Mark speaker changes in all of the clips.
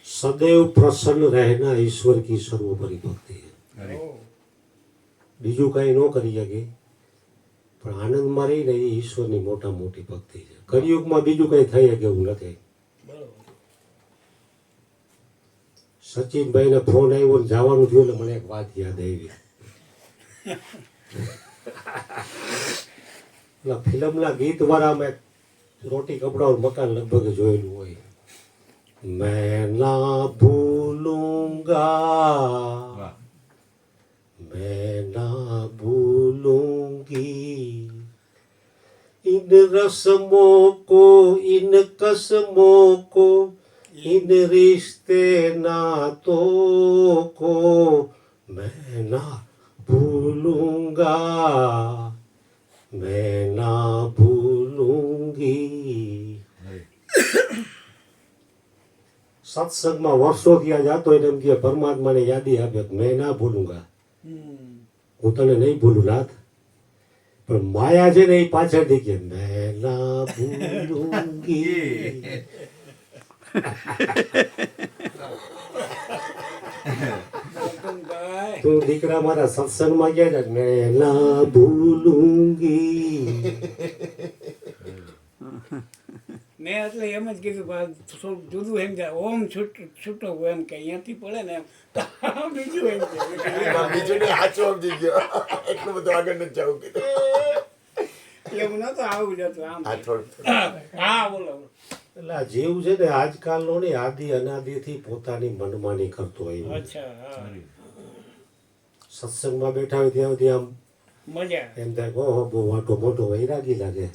Speaker 1: सदैव प्रसन्न रहना ईश्वर की सर्वोपरि भक्ति है। बीजू कई न करी सके पण आनंदમાં રહીને એ ઈશ્વરની મોટા મોટી ભક્તિ છે। કળિયુગમાં બીજું કઈ થઈ શકે એવું નથી। સચિનભાઈને ફોન આવ્યો ને જવાનું થયું એટલે મને એક વાત યાદ આવી। ફિલ્મના ગીત વાળામાં रोटी कपड़ा और मकान लगभग जोયેલું હોય। मैं ना भूलूंगा मैं ना भूलूंगी इन रस्मों को इन कसमों को इन रिश्ते नातों को मैं ना भूलूंगा मैं ना भूलूंगी। સત્સંગમાં વર્ષો થયા જાતો એને એમ કે પરમાત્માને યાદી આપે મેં ના ભૂલુંગા, હું તને નહીં ભૂલું નાથ, પણ માયા છે ને એ પાછળથી કે મેં ના ભૂલુંગી। તું દીકરા મારા સત્સંગમાં ગયા છે મેં ના ભૂલુંગી।
Speaker 2: મેં એટલે એમ જ કીધું થોડું જુદું એમ જાય ઓમ છૂટો એમ કે અહીંયાથી પડે ને એમ બીજું એમ
Speaker 3: બીજું ને સાચું સમજી ગયો એટલું બધું આગળ નથી જવું કીધું
Speaker 2: એવું નતું આવું જતું આમ હા બોલો
Speaker 1: એટલે આ જીવ છે ને આજકાલનો ને આદિ અનાદિથી પોતાની મનમાની કરતો હોય।
Speaker 2: અચ્છા હા
Speaker 1: સત્સંગમાં બેઠા હોય ત્યાં સુધી આમ
Speaker 2: મજા
Speaker 1: એમ થાય ઓહો બહુ વાંટો મોટો વૈરાગી લાગે।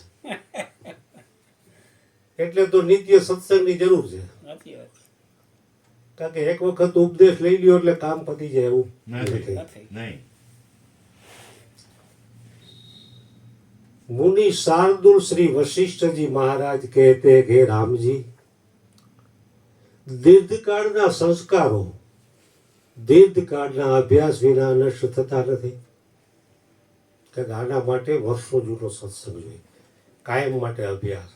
Speaker 1: એટલે તો નિત્ય સત્સંગની જરૂર છે, કારણ કે એક વખત ઉપદેશ લઈ લ્યો એટલે કામ પતી જાય એવું
Speaker 3: નહીં।
Speaker 1: मुनि शार्दुल श्री वशिष्ठ जी महाराज कहते कि राम जी दीर्घकाળના સંસ્કારો દીર્ઘકાળના અભ્યાસ વિના નષ્ટ થતા નથી, કે આના માટે વર્ષો જૂનો સત્સંગ જોઈએ, કાયમ માટે અભ્યાસ।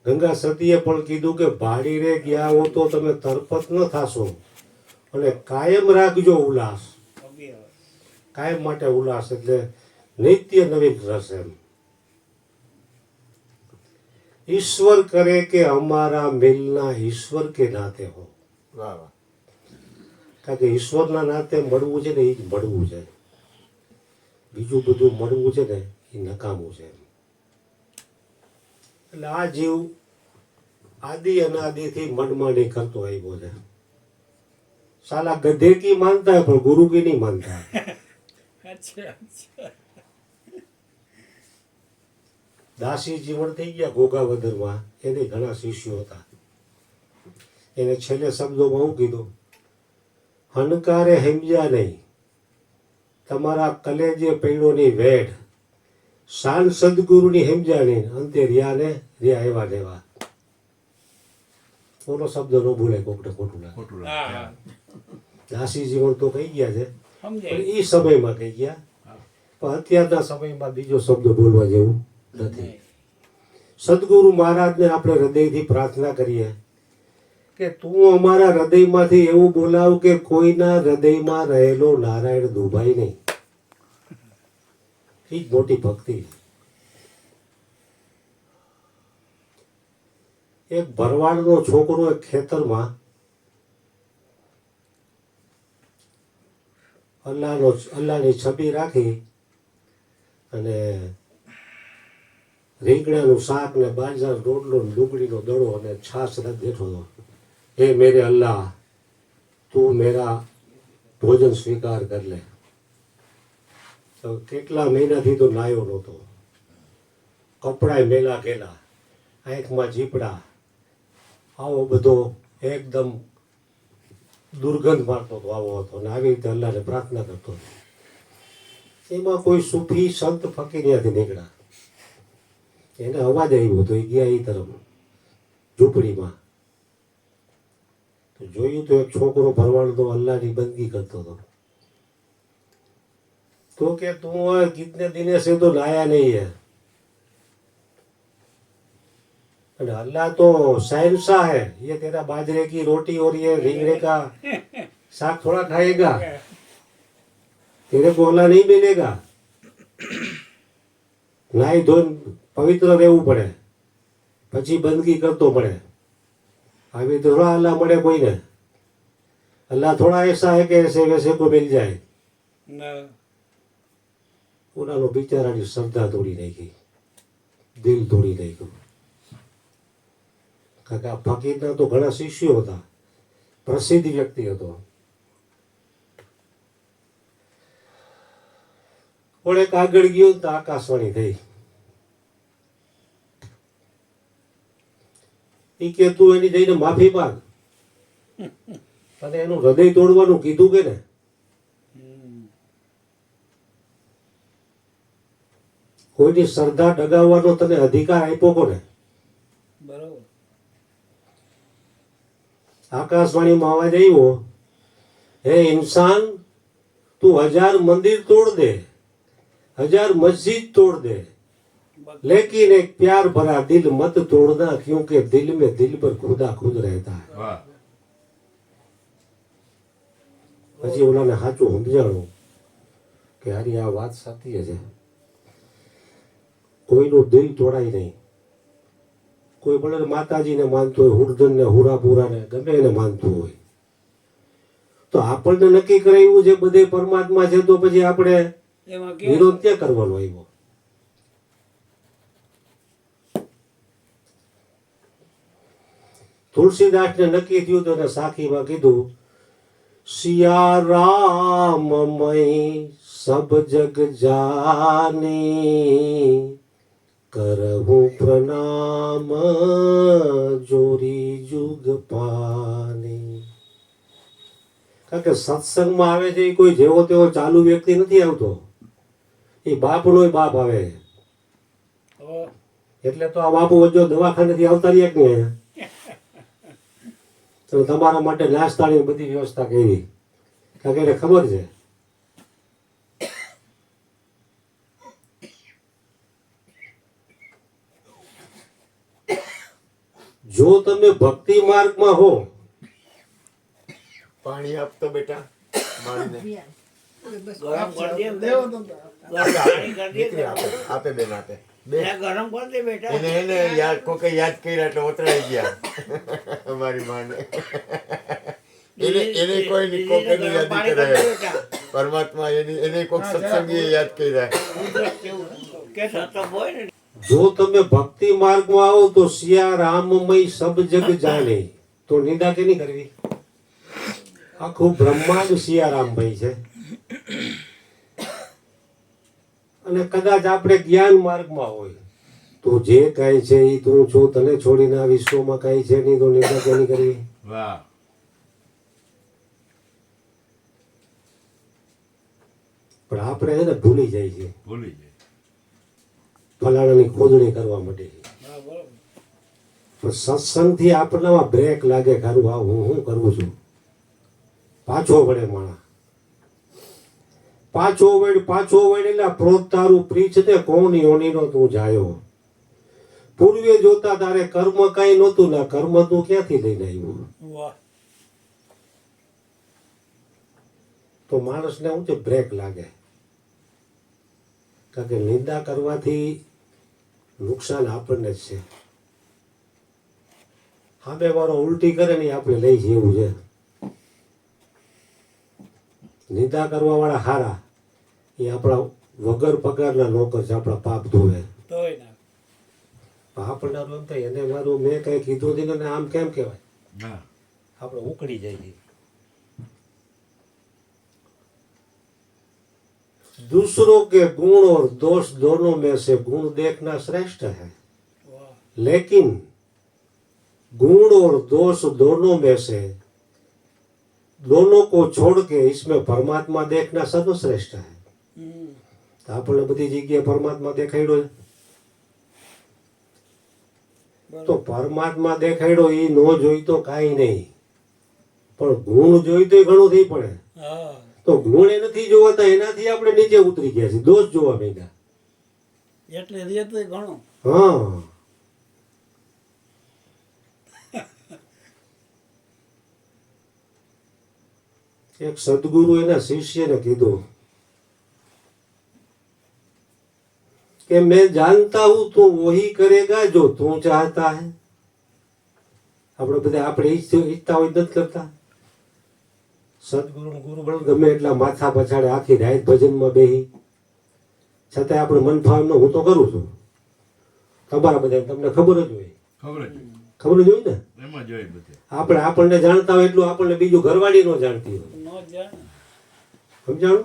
Speaker 1: ગંગા સતીએ પણ કીધું કે ભાડીરે ગયા હો તો તમે તરપત ન થાશો અને કાયમ રાખજો ઉલ્લાસ, કાયમ માટે ઉલ્લાસ એટલે નિત્ય નવીન રસ। એમ ईश्वर करे कि हमारा मिलना ईश्वर के नाते हो, કારણ કે ઈશ્વરના નાતે મળવું છે ને એ જ મળવું છે, બીજું બધું મળવું છે ને એ નકામું છે। એટલે આ જીવ આદિ અનાદિથી મનમાની કરતો આવ્યો છે। સાલા ગધે કી માનતા है पर गुरु की नहीं मानता। દાસી જીવન થઈ ગયા ગોગાવદરમાં, એને ઘણા શિષ્યો હતા। એને છેલ્લે શબ્દોમાં હું કીધું, હનકારે સમજ્યા નહીં તમારા કલેજે પૈડોની વેઢ, શાન સદગુરુની સમજ્યા નહીં અંતે રિયાને રિયા એવા દેવા। ઓનો શબ્દ ન બોલે કોકને ખોટું લાગે। દાસી જીવન તો કહી ગયા છે પણ એ સમયમાં કહી ગયા, પણ અત્યારના સમયમાં બીજો શબ્દ બોલવા જેવું નથી। સદગુરુ મહારાજને આપણે હૃદયથી પ્રાર્થના કરીએ કે તું અમારા હૃદયમાંથી એવું બોલાવ કે કોઈના હૃદયમાં રહેલો નારાયણ દુભાઈ નહીં। એ જ મોટી ભક્તિ છે। એક ભરવાડનો છોકરો એક ખેતરમાં અલ્લાહની છબી રાખી અને રીંગણાનું શાક ને બાજરાનો રોટલો ડુંગળીનો દડો અને છાશ બેઠો હતો। હે મેરે અલ્લાહ તું મેરા ભોજન સ્વીકાર કર લે। તો કેટલા મહિનાથી તો નાયો નહોતો, કપડાય મેલા ગયેલા, આંખમાં ઝીપડા, આવો બધો એકદમ દુર્ગંધ મારતો હતો, આવો હતો અને આવી રીતે અલ્લાહને પ્રાર્થના કરતો હતો। એમાં કોઈ સૂફી સંત ફકીર ત્યાંથી નીકળ્યા, એને અવાજ આવ્યો હતો, એ ગયા એ તરફ ઝૂંપડીમાં, તો જોયું તો એક છોકરો ભરવાડતો અલ્લાહની બંદગી કરતો હતો। तो कि तुम कितने दिन से तो लाया नहीं है, અને अल्लाह तो शहंशाह है, ये तेरा बाजरे की रोटी और ये रिंगणे का साग थोड़ा खाएगा, तेरे को अल्लाह नहीं मिलेगा. નાઈ ધોઈને પવિત્ર રહેવું પડે, પછી બંદગી કરતો પડે. આવી થોડા अल्लाह મળે કોઈને. अल्लाह थोड़ा ऐसा है कि ऐसे वैसे को मिल जाए.
Speaker 2: ના
Speaker 1: ઉનાનો બિચારાની શ્રદ્ધા તોડી નાખી, દિલ તોડી નાખ્યું. કારણ કે આ ફકીરના તો ઘણા શિષ્યો હતા, પ્રસિદ્ધ વ્યક્તિ હતો. પણ એક આગળ ગયો તો આકાશવાણી થઈ. એ કે તું એની જઈને માફી માંગ, અને એનું હૃદય તોડવાનું કીધું કે ને. કોઈની શ્રદ્ધા ડગાવવાનો તને અધિકાર આપ્યો કોને?
Speaker 2: બરોબર.
Speaker 1: આકાશવાણીમાં અવાજ આવ્યો, હે ઇન્સાન, તું 1000 મંદિર તોડ દે, 1000 मस्जिद तोड़ दे, लेकिन एक प्यार भरा दिल मत तोड़ना, क्योंकि दिल में दिल पर खुदा खुद रहता है. પછી ઓલાને સાચું સમજાણું કે હારી આ વાત સાચી છે. કોઈનું દિલ તોડાય નહીં. કોઈ ભલે માતાજીને માનતો હોય, હુરધનને, હુરાપુરાને, ગમે એને માનતું હોય, તો આપણને નક્કી કરાવ્યું છે બધે પરમાત્મા છે, તો પછી આપણે
Speaker 2: એમાં
Speaker 1: વિરોધ ક્યાં કરવાનો આવ્યો? તુલસીદાસને નક્કી થયું તો એને સાખીમાં કીધું, સિયા રામ મય સબ જગ જાની, કરહું પ્રણામ જોરી જુગ પાની. કારણ કે સત્સંગમાં આવે છે એ કોઈ જેવો તેવો ચાલુ વ્યક્તિ નથી આવતો, એ બાપનો બાપ આવે. એટલે તો આ બાપુ વચ્ચે દવાખાનેથી આવતા રહ્યા કે નહીં, તો તમારા માટે નાસ્તાની બધી વ્યવસ્થા કરી. કારણ કે એને ખબર છે જો તમે ભક્તિ માર્ગમાં હો.
Speaker 3: પાણી આપતો બેટા માળીને.
Speaker 2: ગરમ કરી દે.
Speaker 3: દીકરી આપે, આપે બેન આપે. બે
Speaker 2: ગરમ કરી દે બેટા.
Speaker 3: એને યાદ કોકે યાદ કર્યા એટલે ઓતરાઈ ગયા અમારી માને. એને કોઈ ની કોકે નું યાદ કરે. પરમાત્મા એને કોક સત્સંગીએ યાદ કર્યા.
Speaker 1: જો તમે ભક્તિ માર્ગમાં આવો તો સિયા રામમય સબ જગ જાને, તો નિંદા કેની કરવી? આખું બ્રહ્માંડ સિયારામભાઈ છે. અને કદાચ આપણે જ્ઞાન માર્ગમાં હોય તો જે કાંઈ છે એ તું છો, તને છોડીને આ વિશ્વમાં કાંઈ છે નહીં, તો નિંદા કેની કરવી? પણ આપણે છે ને ભૂલી જાય છે, ફલાણાની ખોદણી કરવા માટે. પણ સત્સંગથી આપણને બ્રેક લાગે, ખરું આ હું કરું છું. પાછો વળે માણા, પાછો વળ એટલે પ્રોત તારું પ્રીચ ને કોણ યોનીનો તું જાયો. પૂર્વે જોતા તારે કર્મ કઈ નહોતું, ના કર્મ તું ક્યાંથી લઈને આવ્યું? તો માણસને શું છે, બ્રેક લાગે. કારણ કે નિંદા કરવાથી નુકસાન આપણને જ છે. સામે વાળો ઉલટી કરે ને આપણે લઈ જઈએ એવું છે. નિંદા કરવા વાળા હારા, એ આપણા વગર પગારના નોકર છે, આપણા પાપ ધોવે. આપણને એમ થાય એને મારું મેં કઈ કીધું નથી ને આમ કેમ કહેવાય, આપણે ઉકળી જાય. दूसरों के गुण और दोष दोनों में से गुण देखना श्रेष्ठ है, लेकिन गुण और दोष दोनों में से दोनों को छोड़ के इसमें परमात्मा देखना सर्वश्रेष्ठ है. तो आपने बधी जगह परमात्मा देखाड्यो, तो परमात्मा देखाड्यो ई नो जोई तो काई नहीं, पण गुण जोई तो घणું થઈ પડે. તો ગુણ એ નથી જોવાતા, એનાથી આપણે નીચે ઉતરી ગયા છે, દોષ જોવા માંડ્યા.
Speaker 2: એટલે રેત ઘણો.
Speaker 1: હા, એક સદગુરુ એના શિષ્યને કીધું कि मैं जानता हूं तू वही करेगा जो तू चाहता है. આપણે બધા આપણે ઈચ્છતા હોય નથી કરતા. સદગુરુ ગુરુ બળ ગમે એટલા માથા પછાડે આખી રાત ભજનમાં બેહી છતાં આપણે મન ફાવનું હું તો કરું છું. તમારા બધા તમને ખબર જ હોય, ખબર જ હોય ને.
Speaker 4: એમાં જોઈ બધે
Speaker 1: આપણને જાણતા હોય એટલું આપણને બીજું ઘરવાળી નો જાણતી હોય.
Speaker 2: ન જાણે.
Speaker 1: સમજાણું?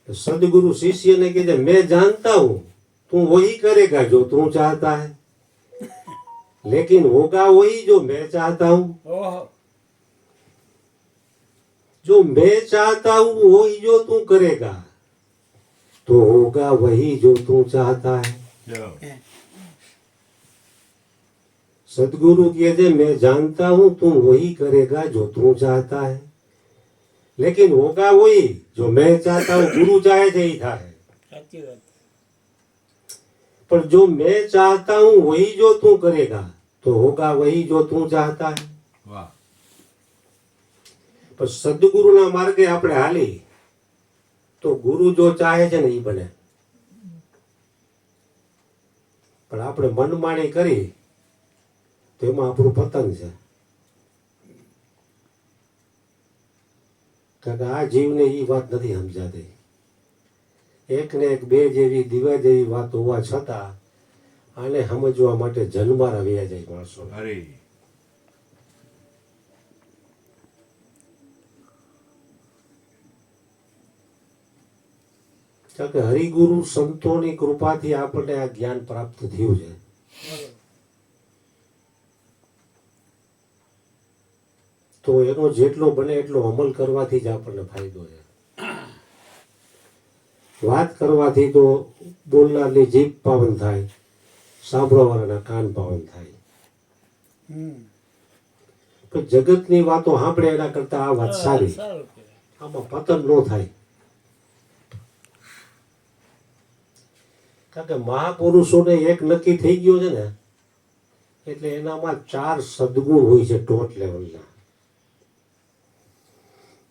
Speaker 1: सदगुरु शिष्य ने कहते मैं जानता हूं तू वही करेगा जो तू चाहता है, लेकिन होगा वही जो मैं चाहता हूं.
Speaker 2: ઓહો.
Speaker 1: जो मैं चाहता हूं वही जो तू करेगा तो होगा वही जो तू चाहता है.
Speaker 4: જો
Speaker 1: सदगुरु कहते मैं जानता हूं तू वही करेगा जो तू चाहता है, लेकिन होगा वही जो मैं चाहता हूं. गुरु चाहे છે ઈ થાય,
Speaker 2: સાચી વાત.
Speaker 1: पर जो मैं चाहता हूं वही जो तू करेगा तो होगा वही जो तू चाहता है.
Speaker 4: વાહ
Speaker 1: पर સદગુરુના માર્ગે આપણે હાલી તો ગુરુ જો ચાહે છે ને ઈ બને. પણ આપણે મનમાણી કરી તો એમાં આપણું પતન છે. કારણ કે આ જીવને ઈ વાત નથી સમજાતી. એક ને એક બે જેવી દીવા જેવી વાત હોવા છતાં આને સમજવા માટે જન્મારા વ્યા જાય માણસો.
Speaker 4: અરે
Speaker 1: કારણ કે હરિગુરુ સંતોની કૃપાથી આપણને આ જ્ઞાન પ્રાપ્ત થયું છે. તો એનો જેટલો બને એટલો અમલ કરવાથી જ આપણને ફાયદો છે. વાત કરવાથી તો બોલનારની જીભ પાવન થાય, સાંભળવાવાળાના કાન પાવન થાય.
Speaker 2: હમ.
Speaker 1: પણ જગતની વાતો સાંભળે એના કરતા આ વાત સારી.
Speaker 2: સારું કહેવાય.
Speaker 1: આમાં પતન ન થાય. કારણ કે મહાપુરુષોને એક નક્કી થઈ ગયો છે ને એટલે એનામાં 4 સદગુણ હોય છે ટોચ લેવલના.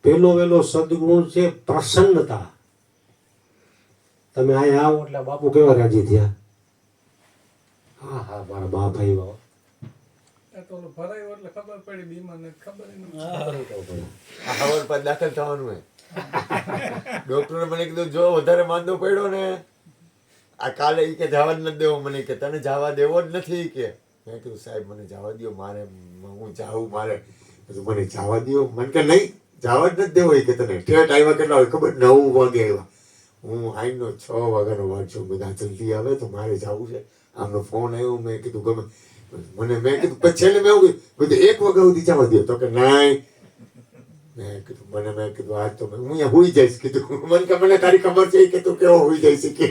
Speaker 1: પેલો વેલો સદગુણ છે પ્રસન્નતા. તમે અહીંયા આવો એટલે બાપુ કેવા રાજી થયા. હા હા મારા બા ભાઈ બાબા.
Speaker 3: આ હવન પર દાખલ થવાનું હોય. ડોક્ટરે મને કીધું જો વધારે માંદો પડ્યો ને આ કાલે ઈ કે જવા જ નથી દેવો. મને કે તને જવા દેવો જ નથી કે. મેં કીધું સાહેબ મને જવા દો, મારે હું જાઉં મારે. કીધું મને જવા દો. મને કે નહીં જવા જ નથી દેવો. એ કે તને ઠેઠ આવ્યા કેટલા હોય ખબર? 9 વાગે આવ્યા. હું આઈનો 6 વાગ્યાનો વાર છું. બધા જલ્દી આવે તો મારે જવું છે. આમનો ફોન આવ્યો. મેં કીધું ગમે મને. મેં કીધું પછી છેલ્લે મેં એવું કીધું 1 વાગ્યા સુધી જવા દો. તો કે નહીં. મેં કીધું મેં કીધું આજ તો હું અહીંયા હોઈ જઈશ. કીધું મને કે મને તારી ખબર છે કે તું કેવો હોઈ જઈશ કે.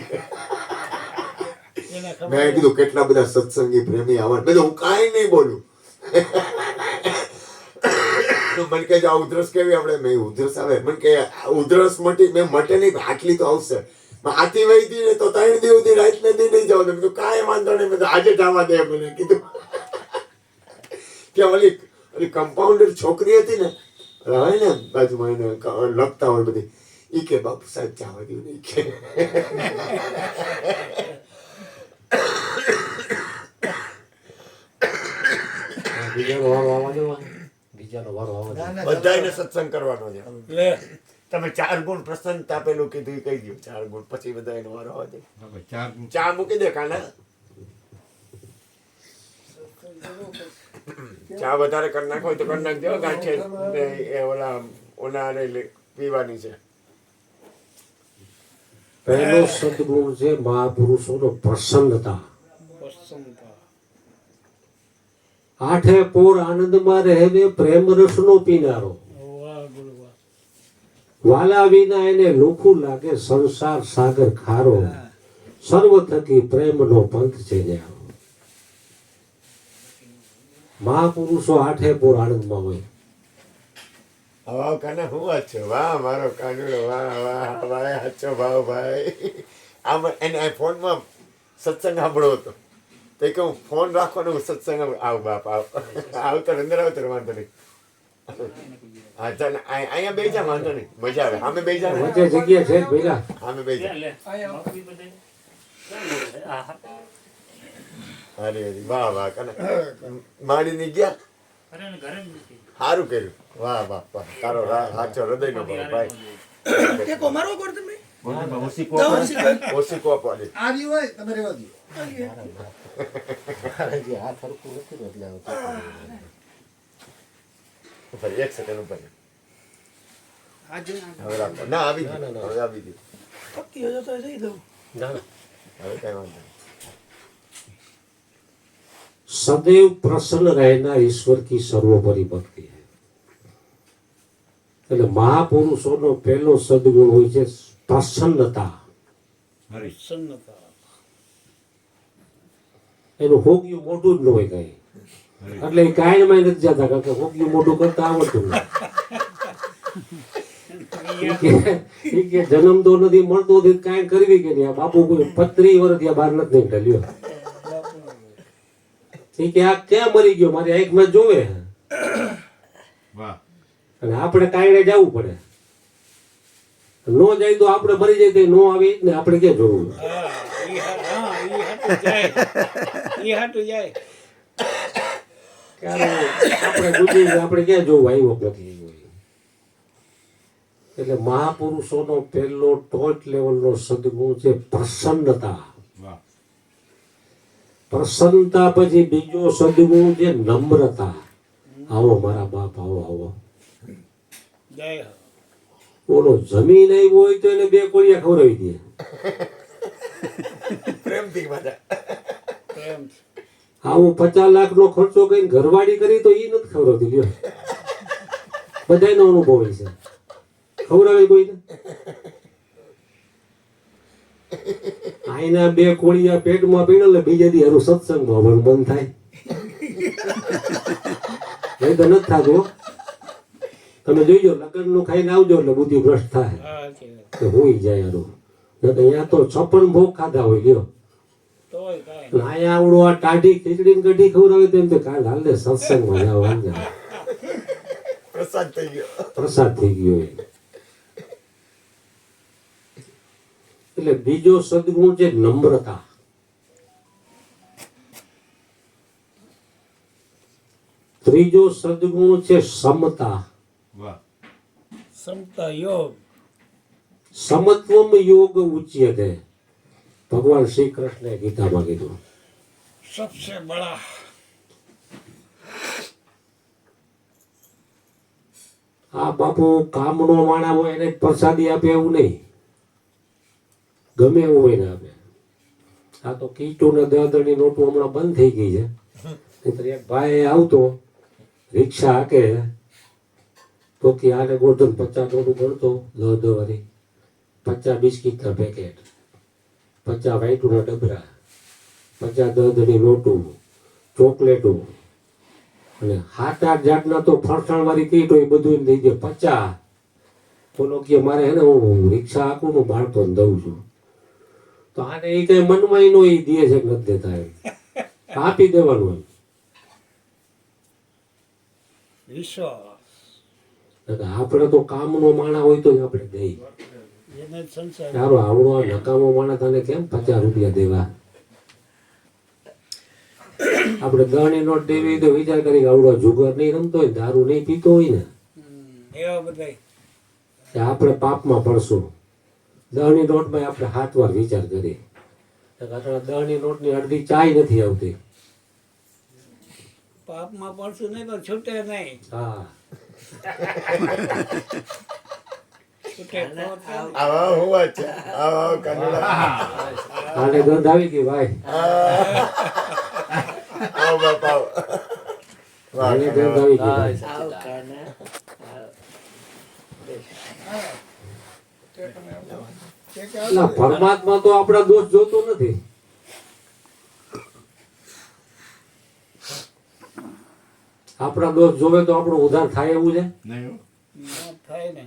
Speaker 2: એને ખબર
Speaker 3: મેં કીધું કેટલા બધા સત્સંગી પ્રેમી આવવા. મેં હું કાંઈ નહીં બોલું. મને કે આ ઉધરસ કેવી આપણે? મેં ઉધરસ આવે. મને કે ઉધરસ મટી. મેં મટે નહીં આટલી તો આવશે. આથી વહી હતી ને તો 3 દિવસ સુધી રાત ને દી નહીં જવાનું. મેં કાંઈ વાંધો નહીં. મેં આજે જવા દે. મને કીધું કે ઓલી કમ્પાઉન્ડર છોકરી હતી ને હોય ને બાજુમાં એને લખતા હોય બધી. ઈ કે બાપુ સાહેબ જવા દઉં નહીં કે.
Speaker 1: બીજાનો વારો આવવા દો. બીજાનો વારો આવવા દો.
Speaker 3: બધાયને સત્સંગ કરવાનો છે.
Speaker 2: લે.
Speaker 3: તમે 4 ગુણ પ્રસન્નતા પેલું કીધું એ કહી દો. 4 ગુણ પછી બધા એનો વારો આવે.
Speaker 4: હવે ચાર
Speaker 3: ચા મૂકી દે કાના. ચા વધારે કરી નાખો હોય તો કરી નાખજો. ગાંઠિયા ને એ ઓલા પીવાની છે.
Speaker 1: પહેલો સદગુણ છે મહાપુરુષોનો પ્રસન્નતા.
Speaker 2: પસંદતા.
Speaker 1: આઠે પોર આનંદમાં રહેવે પ્રેમ રસનો પીનારો.
Speaker 2: વાહ ગુરુ વાહ.
Speaker 1: વાલા વિના એને લુખું લાગે સંસાર સાગર ખારો. સર્વ થકી પ્રેમનો પંથ છે ન્યારો. મહાપુરુષો આઠે પોર આનંદમાં હોય.
Speaker 3: હવા કાના હું વાત છે. વાહ મારો કાનુડો. વાહ વાહ ભાઈ સાચો ભાવ ભાઈ. આમ એને ફોનમાં સત્સંગ સાંભળો હતો તો કે હું ફોન રાખવાનો સત્સંગ. આવ બાપ આવ. આવતર અંદર આવતર વાંધો નહીં. હા ચાલ અહીંયા બેસી જા, વાંધો નહીં, મજા આવે. આમે બેસી જા ને.
Speaker 1: વચ્ચે જગ્યા છે જ ભેગા.
Speaker 3: આમે બેસી જા. અરે અરે, વાહ વાહ કને માડીની ગયા. સારું કર્યું, વાહ વાહ વાહ, તારો સાચો હૃદયનો ભાઈ. ઓછી કોપ વાળી. ઉપર એક સેકન્ડ ઉપર. હવે રાખો. ના આવી ગયું, હવે આવી ગયું.
Speaker 1: ના, ના.
Speaker 3: હવે કઈ વાંધો નહીં.
Speaker 1: सदैव प्रसन्न रहना ईश्वर की सर्वोपरि भक्ति है. એટલે મહાપુરુષોનો પહેલો સદગુણ હોય છે પ્રસન્નતા.
Speaker 2: પ્રસન્નતા.
Speaker 1: એનું હોગ્યું મોઢું જ ન હોય કઈ, એટલે એ કાયણમાં નથી જતા, કારણ કે હોગ્યું મોઢું કરતા આવડતું નથી. ઈ કે જન્મ તો નથી મળતો નથી, કાંઈ કરવી કે નહીં. આ બાપુ કોઈ 35 વર્ષ ત્યાં બહાર નથી નીકળ્યો. ઈ કે આ ક્યાં મરી ગયો, મારી આંખમાં જોવે. અને આપણે કાંઈ જવું પડે, નો જાય તો આપણે મરી જાય તો નો આવી ને આપણે ક્યાં જોવું. આપણે જોયું આપણે ક્યાં જોવું આવ્યો નથી. એટલે મહાપુરુષોનો પહેલો ટોચ લેવલનો સદગુણ છે પ્રસન્નતા. પ્રસન્નતા પછી બીજો સદગુણ છે નમ્રતા. આવો મારા બાપ, આવો આવો. બોલો, જમીન આવી હોય તો એને 2 કોળિયા ખવડાવી દે.
Speaker 3: પ્રેમથી પાછા.
Speaker 1: આવું 50 લાખનો ખર્ચો કરીને ઘરવાળી કરી તો એ નથી ખવડાવતી. લ્યો, બધાયનો અનુભવ હોય છે. ખવડાવે કોઈને? આઈના 2 કોળિયા પેટમાં પીને એટલે બીજા દી હારું સત્સંગમાં આવવાનું બંધ થાય. નહીં તો નથી થતું. તમે જોઈજો, લગ્નનું ખાઈને આવજો એટલે બુદ્ધિ ભ્રષ્ટ થાય કે હોઈ જાય હારું. અહીંયા તો 56 ભોગ ખાધા હોય. લ્યો, અહીંયા આવડો આ ટાઢી ખીચડી કઢી ખવડાવે તેમ તો કાલ હાલ સત્સંગમાં જવાનું.
Speaker 3: પ્રસાદ થઈ ગયો.
Speaker 1: પ્રસાદ થઈ ગયો. એટલે બીજો સદગુણ છે નમ્રતા. ત્રીજો સદગુણ છે સમતા.
Speaker 2: સમતા યોગ.
Speaker 1: સમત્વમ યોગ ઉચ્યતે. ભગવાન શ્રી કૃષ્ણે ગીતામાં કીધું.
Speaker 2: સબસે બડા.
Speaker 1: આ બાપુ કામનો માણા હોય એને પ્રસાદી આપે એવું નહીં, ગમે એવું હોય ને આપે. આ તો કીટો ને દળની નોટો હમણાં બંધ થઈ ગઈ છે. એક ભાઈ આવતો રિક્ષા હાકે તો કે આને ગોધન 50 નોટું ગણતો, 10 વાળી 50 બિસ્કીટના પેકેટ, 50 વાઈટુના ડબરા, 50 10ની નોટું, ચોકલેટું અને 7-8 જાતના તો ફરસાણ વાળી કીટ હોય, બધું એમ દઈ દે 50. બોલો કે મારે હે ને હું રિક્ષા હાકું નું બાળકો દઉં છું. તો આને એ કઈ મનમાં નો એ દે છે કે નથી દેતા, એમ આપી દેવાનું. એમ
Speaker 2: વિશ્વાસ.
Speaker 1: આપણે તો કામનો માણા હોય તો જ આપણે દઈ. સારો આવડો નકામો માણા તને કેમ 50 રૂપિયા દેવા? આપણે 10ની નોટ દેવી તો વિચાર કરી કે આવડો જુગાર નહીં રમતો હોય, દારૂ નહીં પીતો હોય ને,
Speaker 2: એવા બધા
Speaker 1: આપણે પાપમાં પડશું. 10ની નોટમાં આપણે 7 વાર વિચાર કરીએ. 10ની નોટની અડધી ચાય નથી આવતી.
Speaker 2: પાપમાં પડશું નહીં તો છૂટે નહીં.
Speaker 1: હા,
Speaker 2: છૂટે તો
Speaker 3: આવા હું વાત છે. આવા કંડોળા.
Speaker 1: આને ગંધ આવી ગઈ ભાઈ.
Speaker 3: આવો બાપા.
Speaker 1: આને ગંધ આવી ગઈ ભાઈ. એટલે પરમાત્મા તો આપણા દોષ જોતો નથી. આપણા દોષ જોવે તો આપણો ઉદ્ધાર થાય એવું છે?
Speaker 2: ન થાય ને.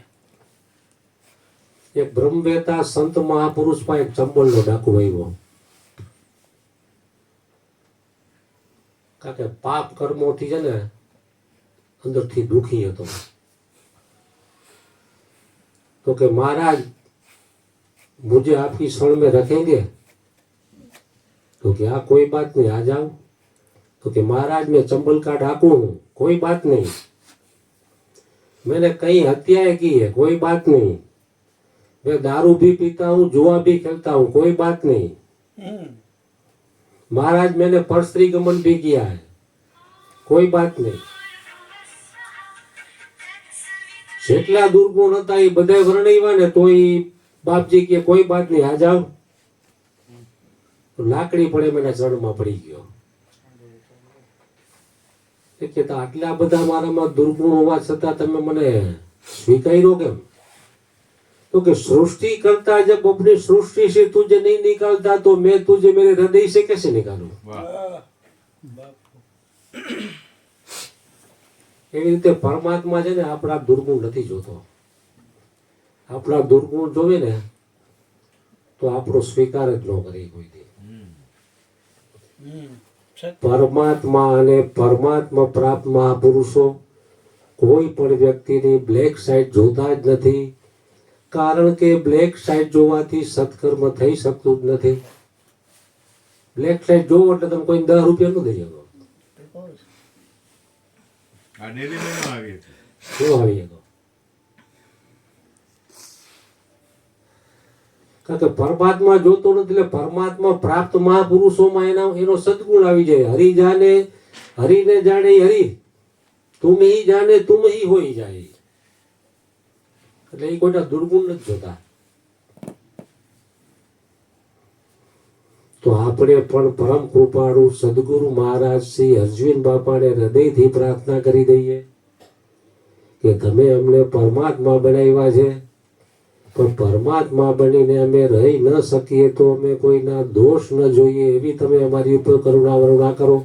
Speaker 1: એક બ્રહ્મવેતા સંત મહાપુરુષ માં એક ચંબલનો ડાકુ આવ્યો. કારણ કે પાપ કર્મોથી છે ને અંદરથી દુખી હતો. तो कि महाराज मुझे आपकी शरण में रखेंगे? तो क्या कोई बात नहीं, आ जाओ. तो कि महाराज मैं चंबल का डाकू हूँ, कोई बात नहीं. मैंने कई हत्याएं की है, कोई बात नहीं. मैं दारू भी पीता हूँ, जुआ भी खेलता हूँ, कोई बात नहीं. महाराज मैंने परस्त्री गमन भी किया है, कोई बात नहीं. જેટલા દુર્ગુણ હતા એ બધા વર્ણવ્યા ને તો એ બાપજી કે કોઈ બાત નહીં, આ જાઓ. લાકડી પડે મેના ચરણમાં પડી ગયો. એ કહેતા આટલા બધા મારામાં દુર્ગુણ હોવા છતાં તમે મને સ્વીકાર્યો કેમ? तो कि सृष्टि करता जब अपनी सृष्टि से तुझे नहीं निकालता तो मैं तुझे मेरे हृदय से कैसे निकालूं? એવી રીતે પરમાત્મા છે ને આપણા દુર્ગુણ નથી જોતો. આપણા દુર્ગુણ જોવે ને તો આપણો સ્વીકાર જ ન કરે કોઈ દી. પરમાત્મા અને પરમાત્મા પ્રાપ્ત મહાપુરુષો કોઈ પણ વ્યક્તિની બ્લેક સાઈડ જોતા જ નથી. કારણ કે બ્લેક સાઈડ જોવાથી સત્કર્મ થઈ શકતું જ નથી. બ્લેક સાઈડ જોવો એટલે તમે કોઈ 10 રૂપિયા ન દઈ શકો.
Speaker 4: આ ડેલી મેનુ આવી હતી.
Speaker 1: શું આવી શકો? કારણ કે પરમાત્મા જોતો નથી એટલે પરમાત્મા પ્રાપ્ત મહાપુરુષોમાં એનો સદગુણ આવી જાય. હરિ જાને હરિને જાણે હરિ, તુમ હી જાને તુમ હી હોઈ જાય. એટલે એ કોઈના દુર્ગુણ નથી જોતા. તો આપણે પણ પરમ કૃપાળુ સદગુરુ મહારાજ શ્રી અરજવિંદ બાપાને હૃદયથી પ્રાર્થના કરી દઈએ કે તમે અમને પરમાત્મા બનાવ્યા છે, પણ પરમાત્મા બનીને અમે રહી ન શકીએ તો અમે કોઈના દોષ ન જોઈએ એવી તમે અમારી ઉપર કરુણા વરુણા કરો.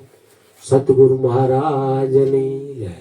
Speaker 1: સદગુરુ મહારાજની જય.